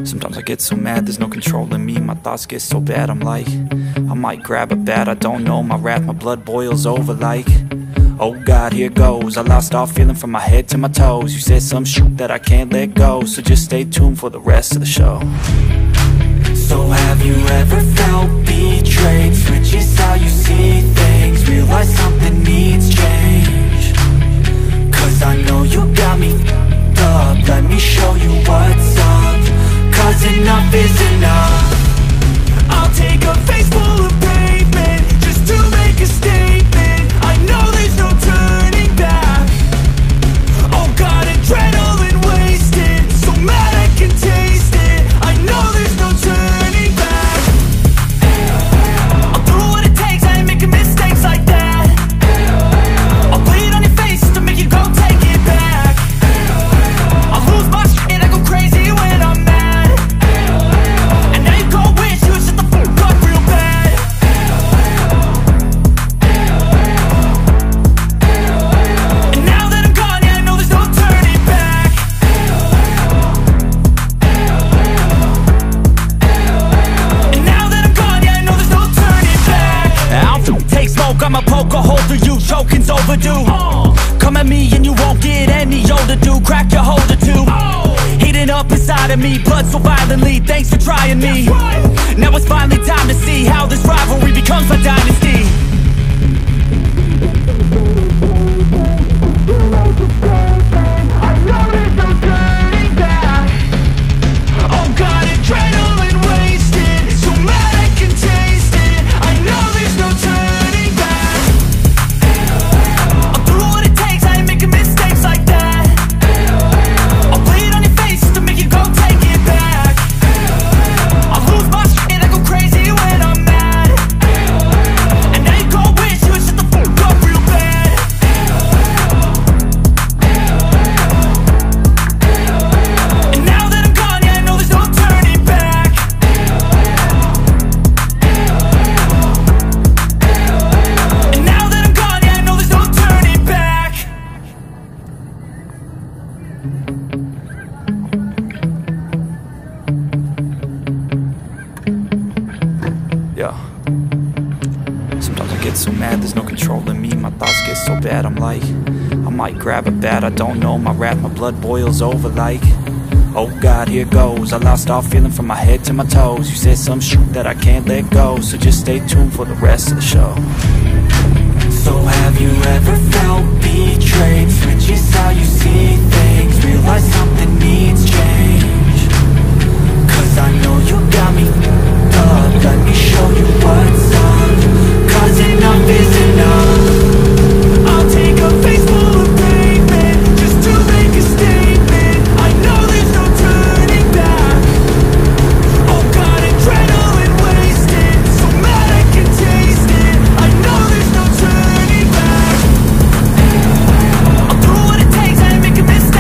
Sometimes I get so mad, there's no controlling me. My thoughts get so bad, I'm like, I might grab a bat, I don't know. My wrath, my blood boils over like, oh God, here goes. I lost all feeling from my head to my toes. You said some shit that I can't let go, so just stay tuned for the rest of the show. So have you ever felt betrayed? Switches how you see things, realize something needs change. Cause I know you got me f***ed up, let me show you what's up. Cause enough is enough. I'll take a face full of pavement just to make a statement. I know there's no turning back. Oh God, adrenaline wasted, so mad I can taste it. I know there's no turning back. I'll do what it takes, I ain't making mistakes like that. I'll bleed on your face to make you go take it back. I'll lose my shit and I go crazy when I'm mad. I'ma poke a hole through you, choking's overdue. Come at me and you won't get any older, dude. Crack your holder too. Heating up inside of me, blood so violently. Thanks for trying me. Now it's finally time to see how this rivalry becomes a dynasty. I know there's no turning back. Oh God, adrenaline wasted, so mad I can taste it. I know there's no turning back. I'll do what it takes, I ain't making mistakes like that. I'll bleed on your face to make you go take it back. I'll lose my shit and I go crazy when I'm mad. And now you gon' wish you would shut the fuck up real bad. And now that I'm gone, yeah, I know there's no turning back. And now that I'm gone, yeah, I know there's no turning back. Yeah. Sometimes I get so mad, there's no controlling me. My thoughts get so bad, I'm like, I might grab a bat, I don't know. My wrath, my blood boils over like, oh God, here goes. I lost all feeling from my head to my toes. You said some shit that I can't let go, so just stay tuned for the rest of the show. So have you ever felt betrayed? Switches how you see things, realize something needs change. Cause I know you got me f***ed up, let me show you what's up. Cause enough is enough. I'll take a face full of pavement just to make a statement. I know there's no turning back. Oh God, adrenaline wasted, so mad I can taste it. I know there's no turning back. I'll do what it takes, I ain't making mistakes.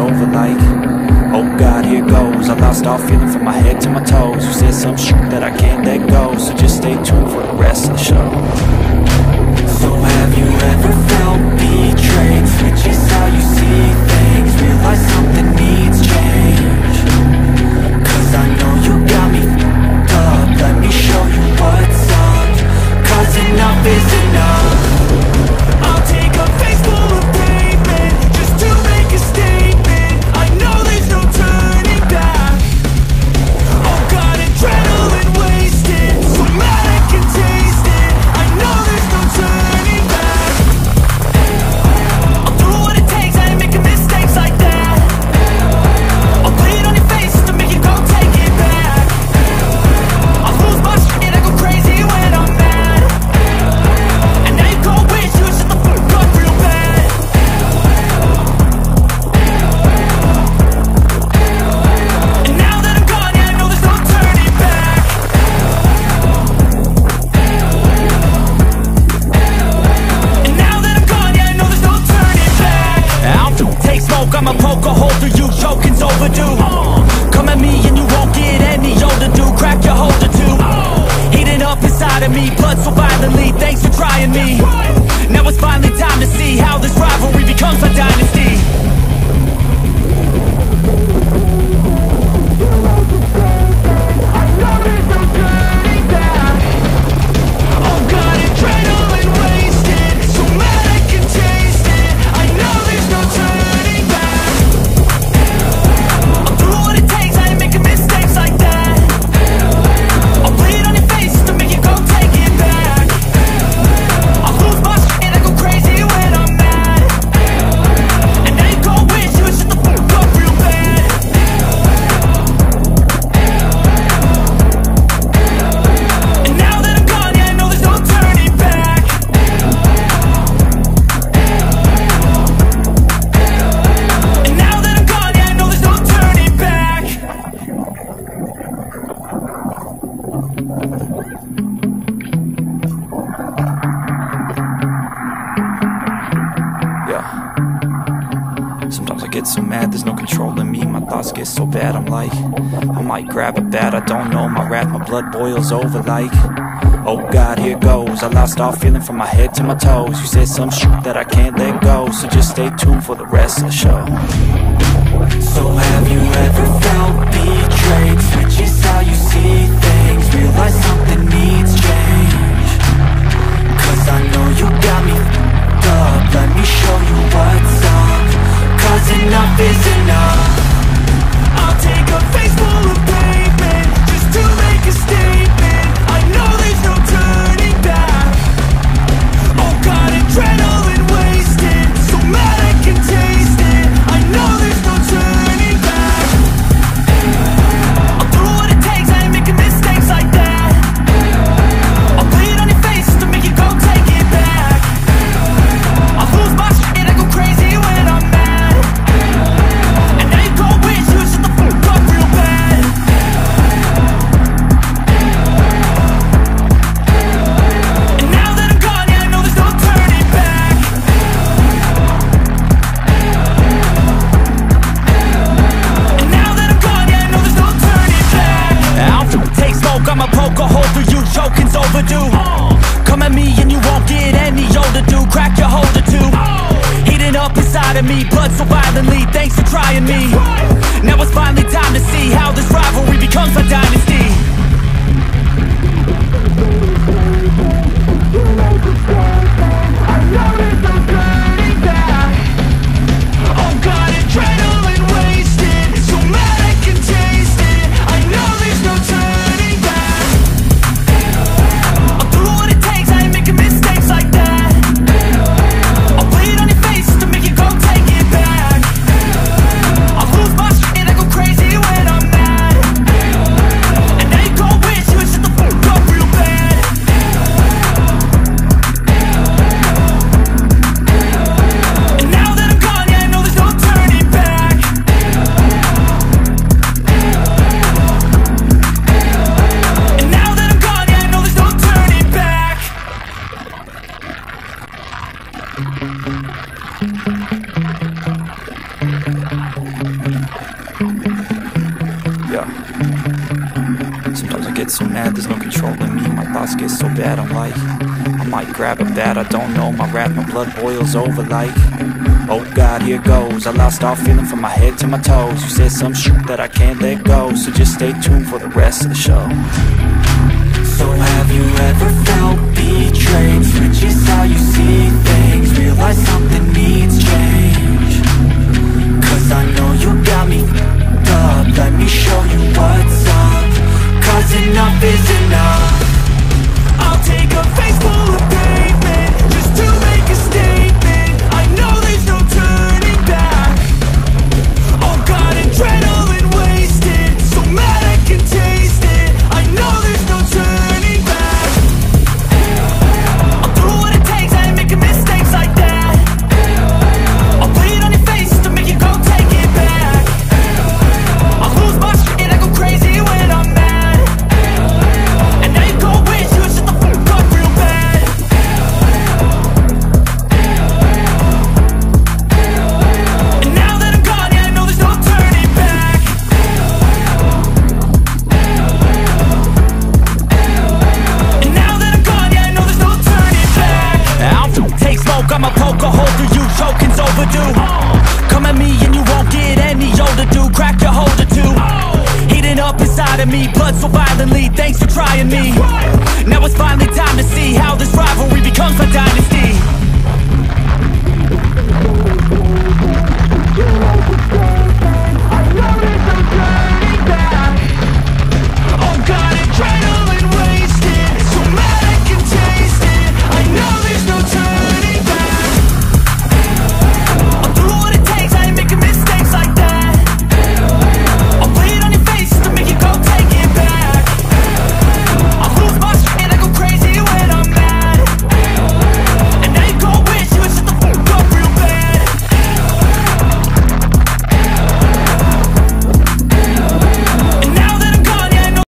over like, oh God, here goes. I lost all feeling from my head to my toes. You said some shit that I can't let go, so just stay tuned for the rest of the show. So have you ever felt betrayed? Switches how you see things, realize something needs change. Cause I know you got me f***ed up. Let me show you what's up. Cause enough is enough. I'll take a face full of pavement just to make a statement. I know there's no turning back. Oh God, adrenaline wasted, so mad I can taste it. I know there's no turning back. I'll do what it takes, I ain't making mistakes like that. I'll bleed on your face just to make you go take it back. I'll lose my shit and I go crazy when I'm mad. And now you go wish you would shut the fuck up real bad. And now that I'm gone, yeah, I know there's no turning back. And now that I'm gone, yeah, I know there's no turning back. I'll take smoke, I'ma poke a hole through you, choking's overdue. Come at me and you won't get any older, dude. Crack your holder too. Heating up inside of me, blood so violently. Thanks for trying me. Now it's finally time to see how this rivalry becomes a dynasty. Oh God, adrenaline wasted, so mad I can taste it. I know there's no turning back. I'll do what it takes, I ain't making mistakes like that. I'll bleed on your face just to make you go take it back. I'll lose my shit and I go crazy when I'm mad. And now you go wish you would shut the fuck up real bad. And now that I'm gone, yeah, I know there's no turning back. And now that I'm gone, yeah, I know there's no turning back. Yeah. Sometimes I get so mad, there's no controlling me. My thoughts get so bad, I'm like, I might grab a bat, I don't know. My wrath, my blood boils over like, oh God, here goes. I lost all feeling from my head to my toes. You said some shit that I can't let go, so just stay tuned for the rest of the show. So have you ever felt betrayed? Switches how you see things, realize something needs change. Cause I know you got me f***ed up. Let me show you what's up. Cause enough is enough. I'll take a face full of pavement just to make a statement. I know there's no turning back. Oh God, adrenaline wasted, so mad I can taste it. I know there's no turning back. I'll do what it takes, I ain't making mistakes like that. I'll bleed on your face just to make you go take it back. I'll lose my shit and I go crazy when I'm mad. And now you go wish you would shut the fuck up real bad. And now that I'm gone, yeah, I know there's no turning back. And now that I'm gone, yeah, I know there's no turning back. I'll take smoke, I'ma poke a hole through you, choking's overdue. Come at me and you won't get any older, dude. Crack your holder too. Heating up inside of me, blood so violently. Thanks for trying me. Now it's finally time to see how this rivalry becomes a dynasty. Oh God, adrenaline wasted, so mad I can taste it. I know there's no turning back. I'll do what it takes, I ain't making mistakes like that. I'll bleed on your face just to make you go take it back. I'll lose my shit and I go crazy when I'm mad. And now you go wish you would shut the fuck up real bad. And now that I'm gone, yeah, I know there's no turning back. And now that I'm gone, yeah, I know there's no turning back. get so mad, there's no controlling me. My thoughts get so bad, I'm like, I might grab a bat, I don't know. My wrath, my blood boils over like, oh God, here goes. I lost all feeling from my head to my toes. You said some shit that I can't let go, so just stay tuned for the rest of the show. So have you ever felt betrayed? Switches how you see things, realize something needs change. Cause I know you got me f***ed up, let me show you what's up. Cause enough is enough. I'll take a face full of pavement just to make a statement. I know there's no turning back. Oh God, adrenaline wasted, so mad I can taste it. I know there's no turning back. I'll do what it takes, I ain't making mistakes like that. I'll bleed on your face to make you go take it back. I'll lose my shit and I go crazy when I'm mad. And now you go wish you would shut the fuck up real bad. And now that I'm gone, yeah, I know there's no turning back. And now that I'm gone, yeah, I know there's no turning back. I'll take smoke, I'ma poke a hole through you, choking's overdue. Come at me and you won't get any older, dude. Crack your holder too. Heating up inside of me, blood so violently, thanks for trying me.